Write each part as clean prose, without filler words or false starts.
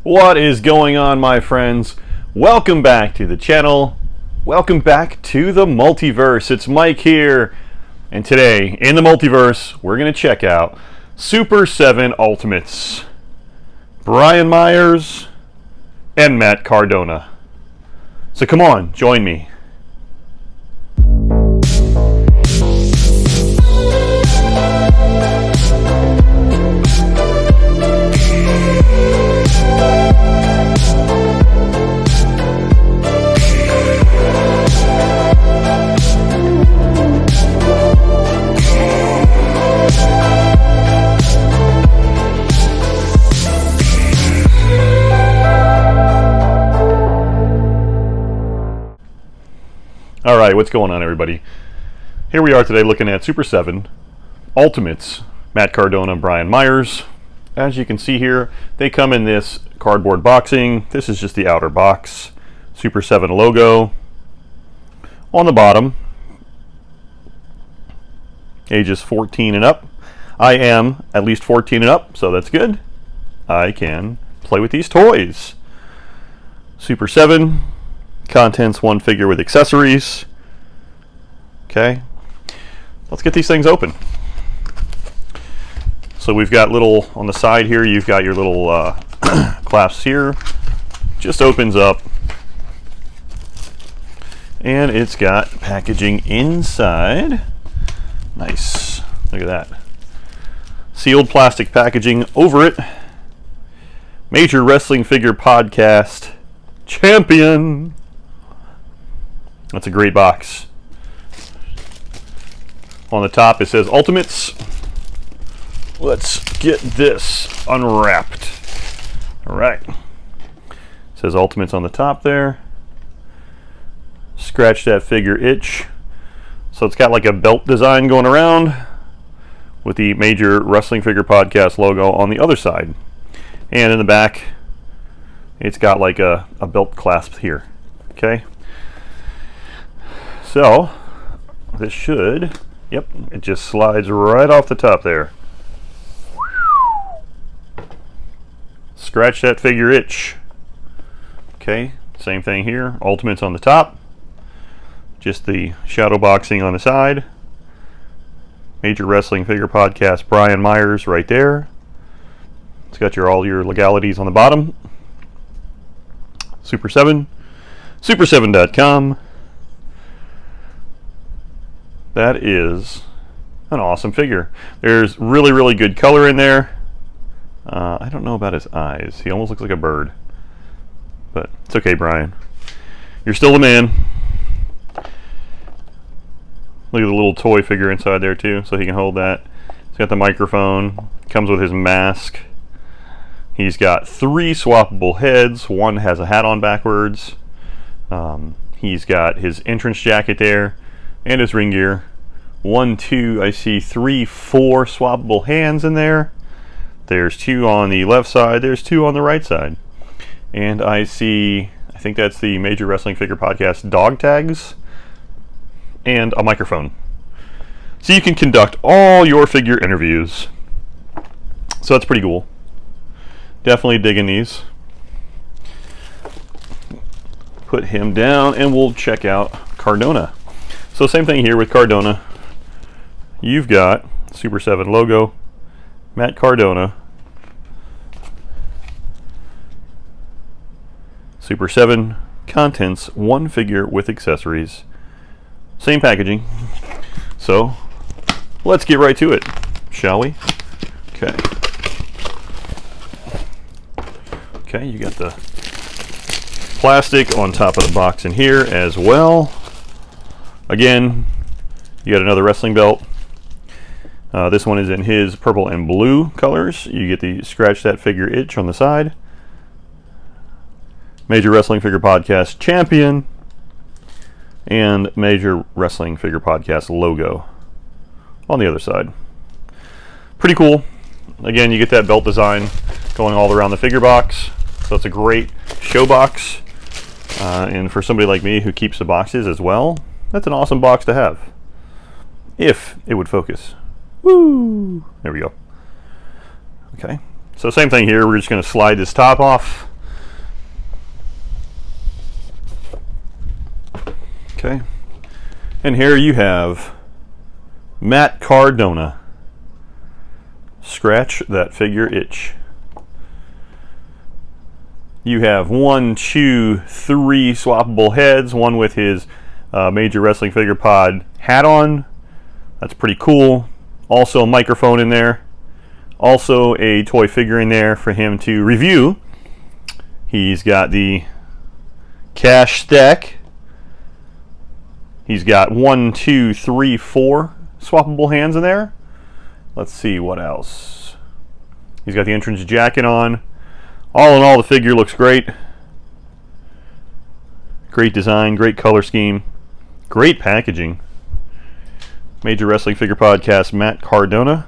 What is going on, my friends? Welcome back to the channel. Welcome back to the Multiverse. It's Mike here. And today, in the Multiverse, we're going to check out Super7 Ultimates. Brian Myers and Matt Cardona. So come on, join me. Alright, what's going on, everybody? Here we are today looking at Super7 Ultimates, Matt Cardona and Brian Myers. As you can see here, they come in this cardboard boxing. This is just the outer box. Super7 logo. On the bottom, ages 14 and up. I am at least 14 and up, so that's good. I can play with these toys. Super7. Contents: one figure with accessories. Okay, let's get these things open. So we've got little on the side here, you've got your little clasps here. Just opens up and it's got packaging inside. Nice, look at that. Sealed plastic packaging over it. Major Wrestling Figure Podcast Champion. That's a great box. On the top it says Ultimates. Let's get this unwrapped. Alright. It says Ultimates on the top there. Scratch that figure itch. So it's got like a belt design going around with the Major Wrestling Figure Podcast logo on the other side. And in the back it's got like a belt clasp here. Okay. So, this should, yep, it just slides right off the top there. Scratch that figure itch. Okay, same thing here, Ultimates on the top. Just the shadow boxing on the side. Major Wrestling Figure Podcast Brian Myers right there. It's got all your legalities on the bottom. Super7, super7.com. That is an awesome figure. There's really good color in there. I don't know about his eyes. He almost looks like a bird. But it's okay, Brian. You're still the man. Look at the little toy figure inside there too, so he can hold that. He's got the microphone. Comes with his mask. He's got 3 swappable heads. One has a hat on backwards. He's got his entrance jacket there. And his ring gear. 1, 2, I see 3, 4 swappable hands in there. There's 2 on the left side, there's 2 on the right side. And I see, I think that's the Major Wrestling Figure Podcast dog tags. And a microphone. So you can conduct all your figure interviews. So that's pretty cool. Definitely digging these. Put him down and we'll check out Cardona. So same thing here with Cardona. You've got Super7 logo, Matt Cardona, Super7 contents, 1 figure with accessories. Same packaging. So let's get right to it, shall we? Okay. Okay, you got the plastic on top of the box in here as well. Again, you got another wrestling belt. This one is in his purple and blue colors. You get the Scratch That Figure itch on the side. Major Wrestling Figure Podcast Champion. And Major Wrestling Figure Podcast logo on the other side. Pretty cool. Again, you get that belt design going all around the figure box. So it's a great show box. And for somebody like me who keeps the boxes as well, that's an awesome box to have. If it would focus. Woo! There we go. Okay. So same thing here. We're just going to slide this top off. Okay. And here you have Matt Cardona. Scratch that figure itch. You have 1, 2, 3 swappable heads, one with his Major Wrestling Figure Pod hat on. That's pretty cool. Also a microphone in there. Also a toy figure in there for him to review. He's got the cash stack. He's got 1, 2, 3, 4 swappable hands in there. Let's see what else. He's got the entrance jacket on. All in all, the figure looks great. Great design, great color scheme, great packaging. Major Wrestling Figure Podcast, Matt Cardona.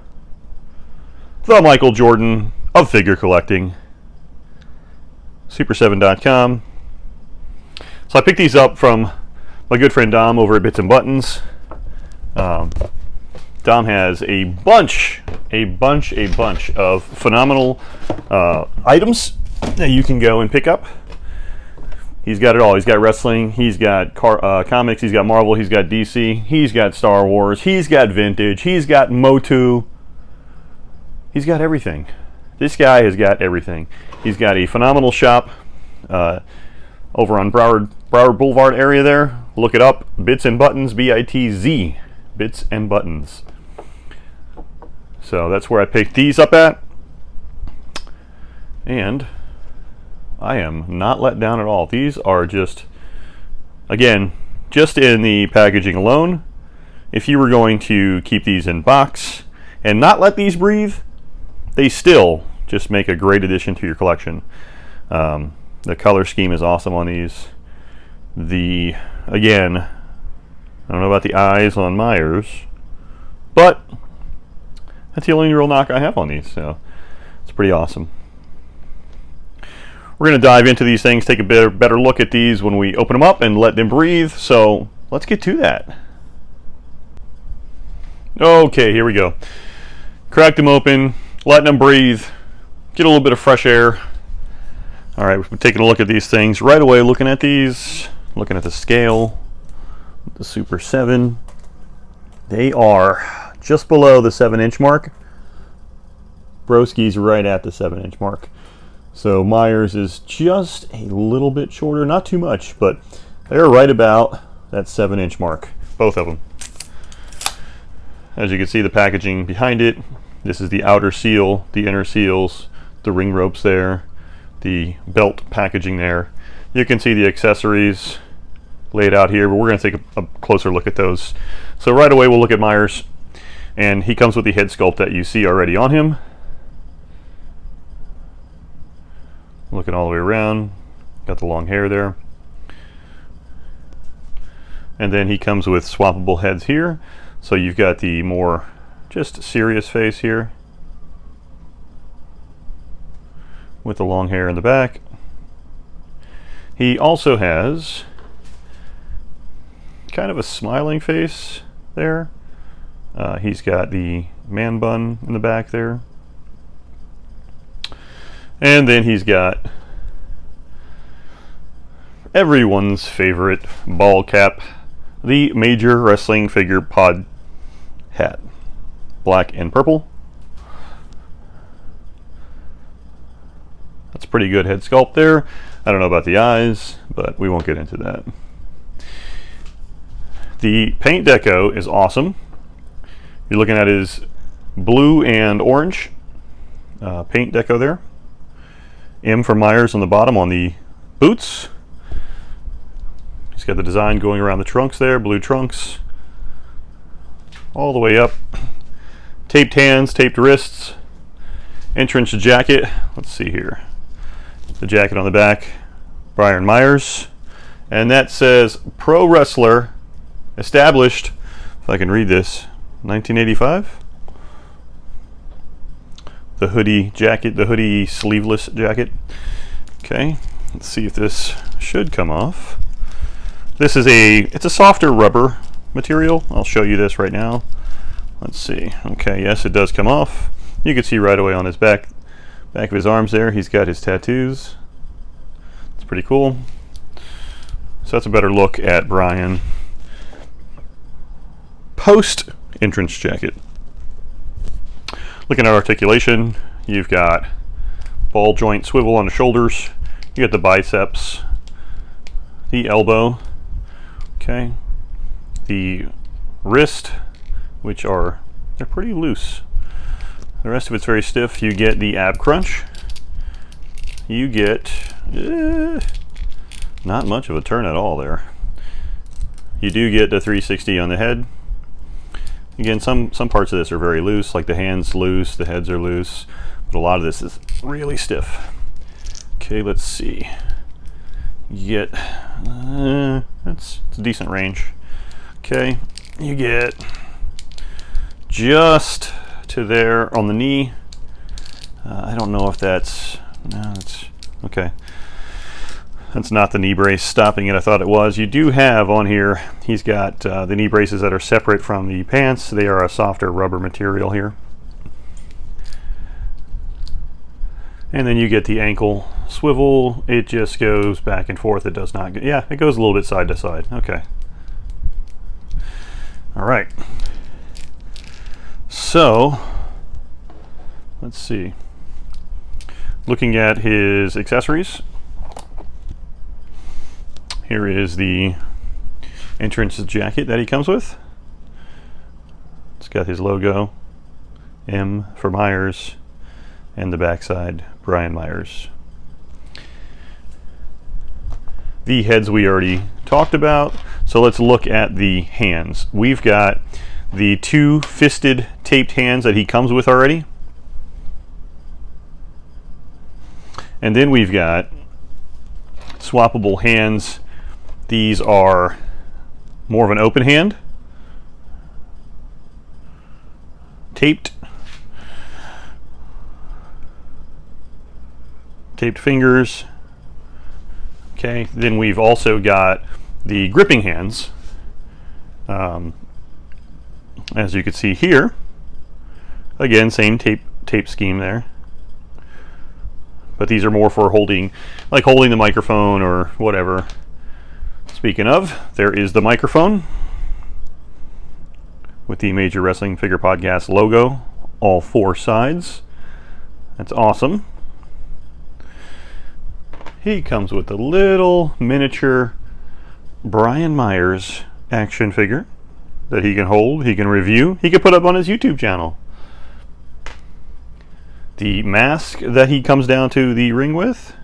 The Michael Jordan of figure collecting. Super7.com. So I picked these up from my good friend Dom over at Bits and Buttons. Dom has a bunch of phenomenal items that you can go and pick up. He's got it all. He's got wrestling, he's got comics, he's got Marvel, he's got DC, he's got Star Wars, he's got vintage, he's got Motu. He's got everything. This guy has got everything. He's got a phenomenal shop over on Broward Boulevard area there. Look it up. Bits and Buttons, B-I-T-Z. Bits and Buttons. So that's where I picked these up at. And I am not let down at all. These are just, again, just in the packaging alone. If you were going to keep these in box and not let these breathe, they still just make a great addition to your collection. The color scheme is awesome on these. Again, I don't know about the eyes on Myers, but that's the only real knock I have on these, so it's pretty awesome. We're going to dive into these things, take a better look at these when we open them up and let them breathe, so let's get to that. Okay, here we go. Cracked them open, letting them breathe, get a little bit of fresh air. All right, we're taking a look at these things right away, looking at these, looking at the scale, the Super7. They are just below the 7-inch mark. Broski's right at the 7-inch mark. So Myers is just a little bit shorter, not too much, but they're right about that 7-inch mark, both of them. As you can see, the packaging behind it, this is the outer seal, the inner seals, the ring ropes there, the belt packaging there. You can see the accessories laid out here, but we're going to take a closer look at those. So right away we'll look at Myers, and he comes with the head sculpt that you see already on him. Looking all the way around, got the long hair there. And then he comes with swappable heads here. So you've got the more just serious face here with the long hair in the back. He also has kind of a smiling face there. He's got the man bun in the back there. And then he's got everyone's favorite ball cap, the Major Wrestling Figure Pod hat, black and purple. That's a pretty good head sculpt there. I don't know about the eyes, but we won't get into that. The paint deco is awesome. You're looking at his blue and orange paint deco there. M for Myers on the bottom on the boots. He's got the design going around the trunks there, blue trunks, all the way up. Taped hands, taped wrists, entrance jacket. Let's see here. The jacket on the back, Brian Myers. And that says Pro Wrestler, established, if I can read this, 1985. The hoodie jacket, the hoodie sleeveless jacket. Okay, let's see if this should come off. This is it's a softer rubber material. I'll show you this right now. Let's see. Okay, yes, it does come off. You can see right away on his back of his arms there, he's got his tattoos. It's pretty cool. So that's a better look at Brian. post entrance jacket. Looking at articulation, you've got ball joint swivel on the shoulders, you got the biceps, the elbow, okay, the wrist, which they're pretty loose. The rest of it's very stiff. You get the ab crunch. You get not much of a turn at all there. You do get the 360 on the head. Again, some parts of this are very loose, like the hands loose, the heads are loose, but a lot of this is really stiff. Okay, let's see. You get it's a decent range. Okay, you get just to there on the knee. I don't know if that's okay. That's not the knee brace stopping it. I thought it was. You do have on here, he's got the knee braces that are separate from the pants. They are a softer rubber material here. And then you get the ankle swivel. It just goes back and forth. It does not, yeah, it goes a little bit side to side. Okay. All right. So, let's see. Looking at his accessories, here is the entrance jacket that he comes with. It's got his logo, M for Myers, and the backside, Brian Myers. The heads we already talked about, so let's look at the hands. We've got the 2 fisted taped hands that he comes with already. And then we've got swappable hands. These are more of an open hand, taped fingers. Okay, then we've also got the gripping hands. As you can see here, again, same tape scheme there. But these are more for holding the microphone or whatever. Speaking of, there is the microphone with the Major Wrestling Figure Podcast logo, all 4 sides. That's awesome. He comes with a little miniature Brian Myers action figure that he can hold, he can review, he can put up on his YouTube channel. The mask that he comes down to the ring with,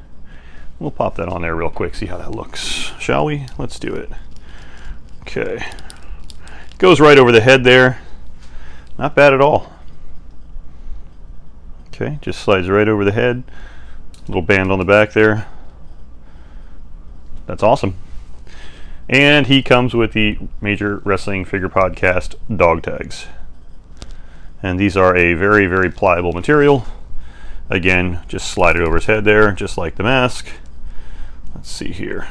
we'll pop that on there real quick, see how that looks, shall we? Let's do it. Okay. Goes right over the head there. Not bad at all. Okay, just slides right over the head. Little band on the back there. That's awesome. And he comes with the Major Wrestling Figure Podcast dog tags. And these are a very, very pliable material. Again, just slide it over his head there, just like the mask. Let's see here.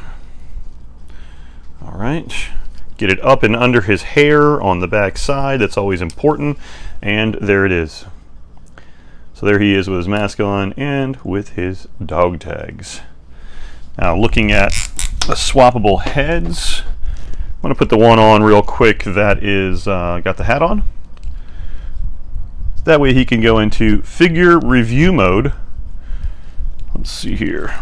All right. Get it up and under his hair on the back side. That's always important. And there it is. So there he is with his mask on and with his dog tags. Now looking at the swappable heads, I'm going to put the one on real quick that is got the hat on. That way he can go into figure review mode. Let's see here.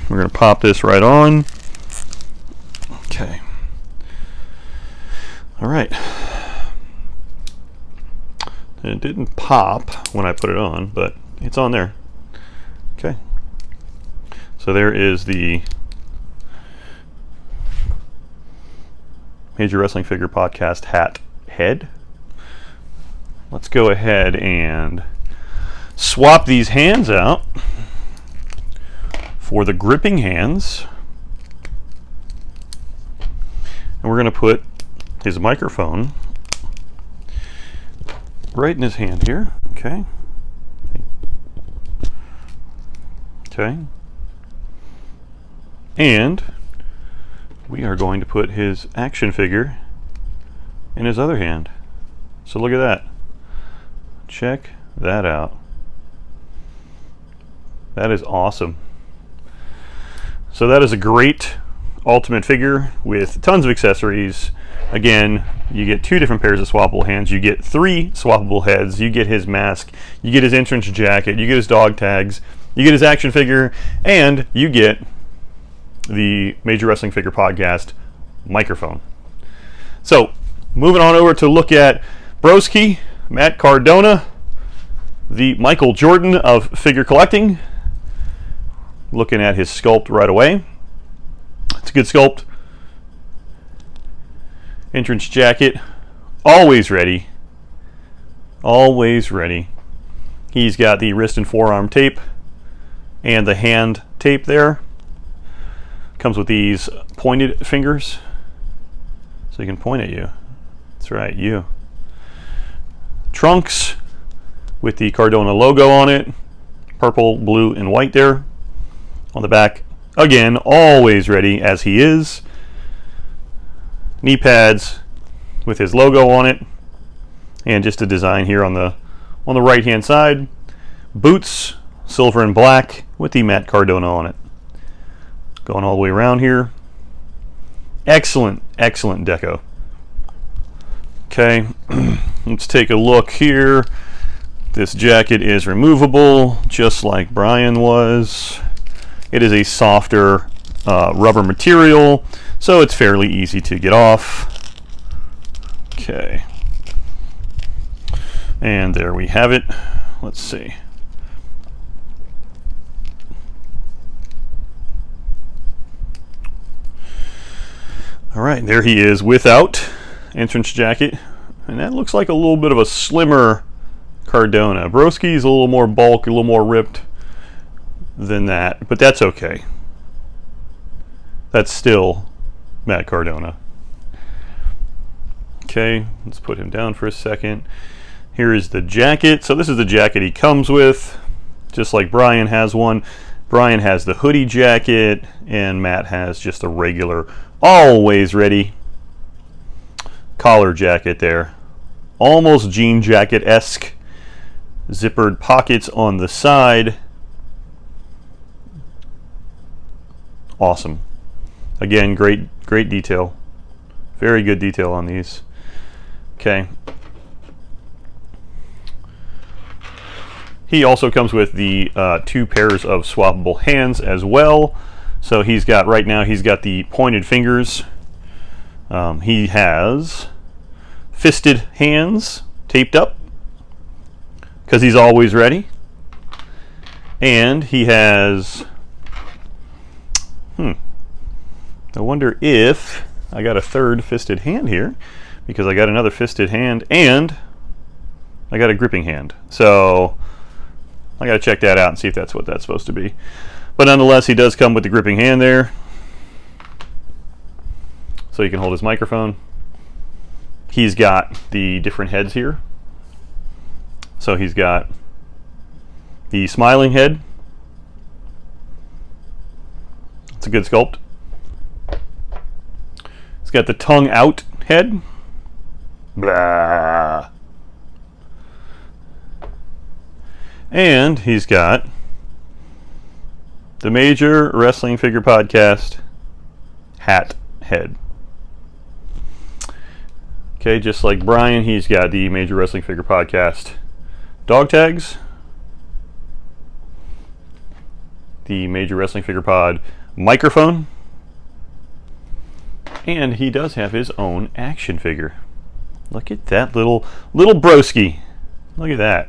We're going to pop this right on. Okay. All right. It didn't pop when I put it on, but it's on there. Okay. So there is the Major Wrestling Figure Podcast hat head. Let's go ahead and swap these hands out for the gripping hands. And we're going to put his microphone right in his hand here. Okay. Okay. And we are going to put his action figure in his other hand. So look at that. Check that out. That is awesome. So that is a great ultimate figure with tons of accessories. Again, you get 2 different pairs of swappable hands. You get 3 swappable heads. You get his mask. You get his entrance jacket. You get his dog tags. You get his action figure. And you get the Major Wrestling Figure Podcast microphone. So, moving on over to look at Broski, Matt Cardona, the Michael Jordan of figure collecting. Looking at his sculpt right away. It's a good sculpt. Entrance jacket, always ready. Always ready. He's got the wrist and forearm tape and the hand tape there. Comes with these pointed fingers, so he can point at you. That's right, you. Trunks with the Cardona logo on it. Purple, blue, and white there. On the back, again, always ready as he is. Knee pads with his logo on it, and just a design here on the right hand side. Boots, silver and black with the Matt Cardona on it. Going all the way around here. Excellent, excellent deco. Okay, let's take a look here. This jacket is removable, just like Brian was. It is a softer rubber material, so it's fairly easy to get off. Okay. And there we have it. Let's see. All right, there he is without entrance jacket. And that looks like a little bit of a slimmer Cardona. Broski's a little more bulk, a little more ripped than that, but that's okay. That's still Matt Cardona. Okay, let's put him down for a second. Here is the jacket. So this is the jacket he comes with, just like Brian has one. Brian has the hoodie jacket, and Matt has just a regular, always ready collar jacket there. Almost jean jacket-esque. Zippered pockets on the side. Awesome. Again, great detail. Very good detail on these. Okay. He also comes with the 2 pairs of swappable hands as well. So he's got, right now, he's got the pointed fingers. He has fisted hands taped up because he's always ready. And he has, I wonder if I got a 3rd fisted hand here, because I got another fisted hand and I got a gripping hand. So I got to check that out and see if that's what that's supposed to be. But nonetheless, he does come with the gripping hand there, so he can hold his microphone. He's got the different heads here. So he's got the smiling head. It's a good sculpt. He's got the tongue out head. Blah. And he's got the Major Wrestling Figure Podcast hat head. Okay, just like Brian, he's got the Major Wrestling Figure Podcast dog tags, the Major Wrestling Figure Pod microphone, and he does have his own action figure. Look at that little broski. Look at that.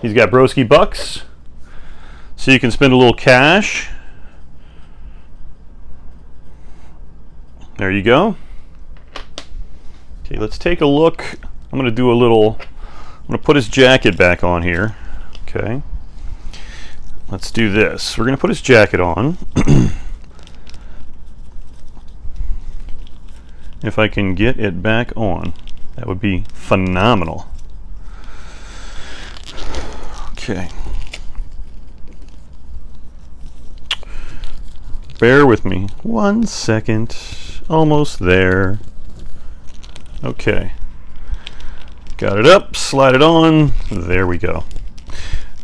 He's got broski bucks, so you can spend a little cash. There you go. Okay, let's take a look. I'm going to put his jacket back on here. Okay. Let's do this. We're going to put his jacket on. If I can get it back on, that would be phenomenal. Okay. Bear with me 1 second. Almost there. Okay. Got it up, slide it on. There we go.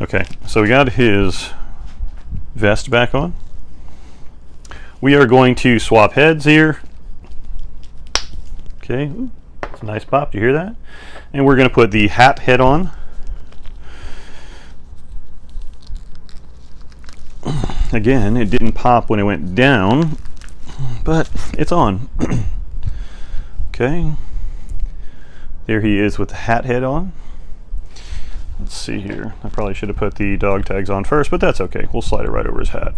Okay, so we got his vest back on. we are going to swap heads here. Okay, it's a nice pop. Do you hear that? And we're going to put the hat head on. Again, it didn't pop when it went down, but it's on. Okay, there he is with the hat head on. Let's see here. I probably should have put the dog tags on first, but that's okay. We'll slide it right over his hat.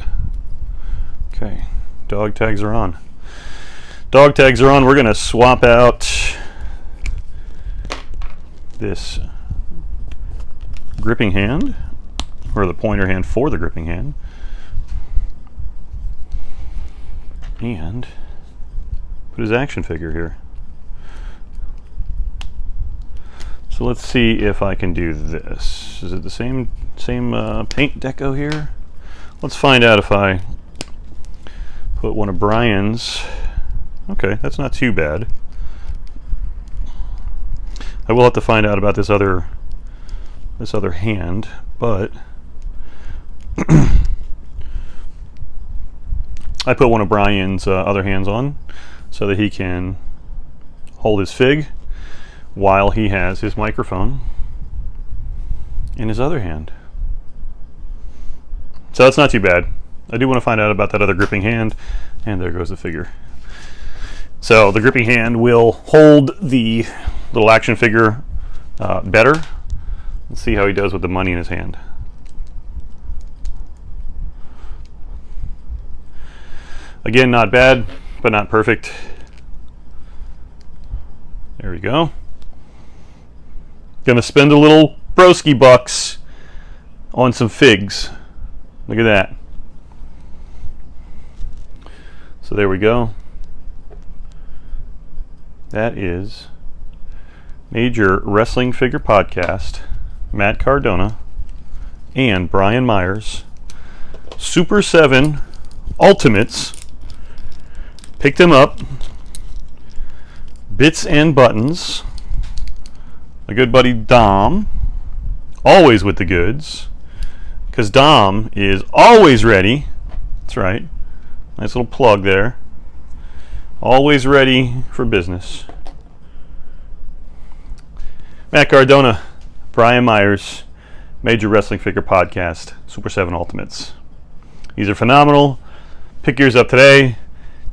Okay, dog tags are on. Dog tags are on. We're going to swap out this gripping hand, or the pointer hand for the gripping hand. And put his action figure here. So let's see if I can do this. Is it the same paint deco here? Let's find out if I put one of Brian's. Okay, that's not too bad. I will have to find out about this other hand, but I put one of Brian's other hands on so that he can hold his fig while he has his microphone in his other hand. So that's not too bad. I do want to find out about that other gripping hand, and there goes the figure. So the gripping hand will hold the little action figure better. Let's see how he does with the money in his hand. Again, not bad, but not perfect. There we go. Gonna spend a little broski bucks on some figs. Look at that. So there we go. That is Major Wrestling Figure Podcast, Matt Cardona and Brian Myers, Super7 Ultimates. Picked them up. Bits and Buttons. My good buddy Dom, always with the goods, because Dom is always ready. That's right. Nice little plug there. Always ready for business. Matt Cardona, Brian Myers, Major Wrestling Figure Podcast, Super7 Ultimates. These are phenomenal. Pick yours up today.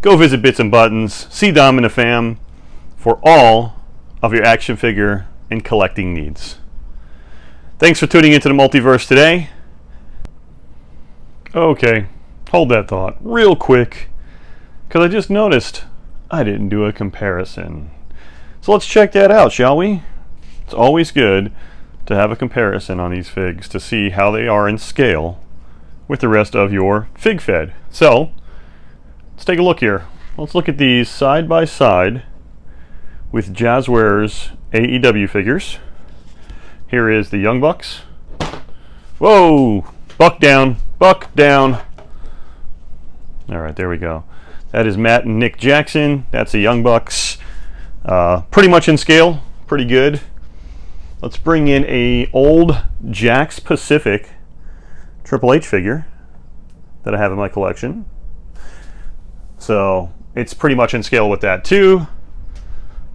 Go visit Bits and Buttons. See Dom and the fam for all of your action figure and collecting needs. Thanks for tuning into the Multiverse today. Okay, hold that thought real quick, because I just noticed I didn't do a comparison. So let's check that out, shall we? It's always good to have a comparison on these figs to see how they are in scale with the rest of your fig fed. So let's take a look here. Let's look at these side by side with Jazzware's AEW figures. Here is the Young Bucks. Whoa! Buck down, buck down. All right, there we go. That is Matt and Nick Jackson. That's the Young Bucks. Pretty much in scale, pretty good. Let's bring in a old Jakks Pacific Triple H figure that I have in my collection. So it's pretty much in scale with that too.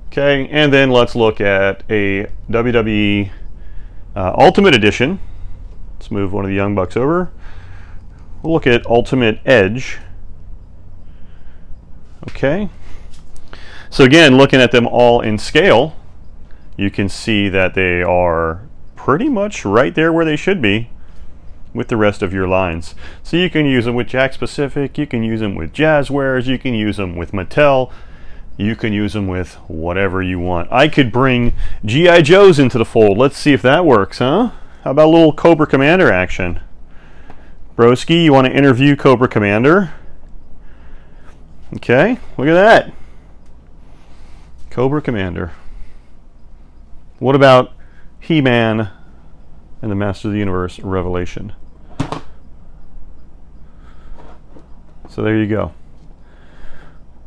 Okay, and then let's look at a WWE Ultimate Edition. Let's move one of the Young Bucks over. We'll look at Ultimate Edge. Okay. So again, looking at them all in scale, you can see that they are pretty much right there where they should be with the rest of your lines. So you can use them with Jakks Pacific, you can use them with Jazzwares, you can use them with Mattel, you can use them with whatever you want. I could bring G.I. Joes into the fold. Let's see if that works, huh? How about a little Cobra Commander action? Broski, you want to interview Cobra Commander? Okay, look at that. Cobra Commander. What about He-Man and the Master of the Universe Revelation? So there you go.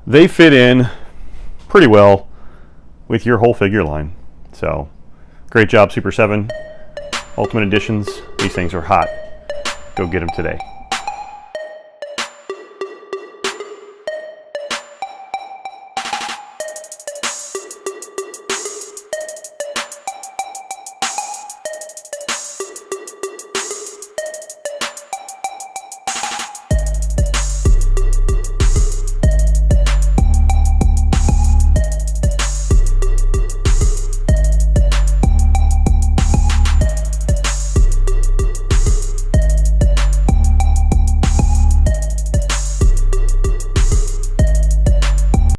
They fit in pretty well with your whole figure line. So great job, Super7. Ultimate Editions. These things are hot. Go get them today.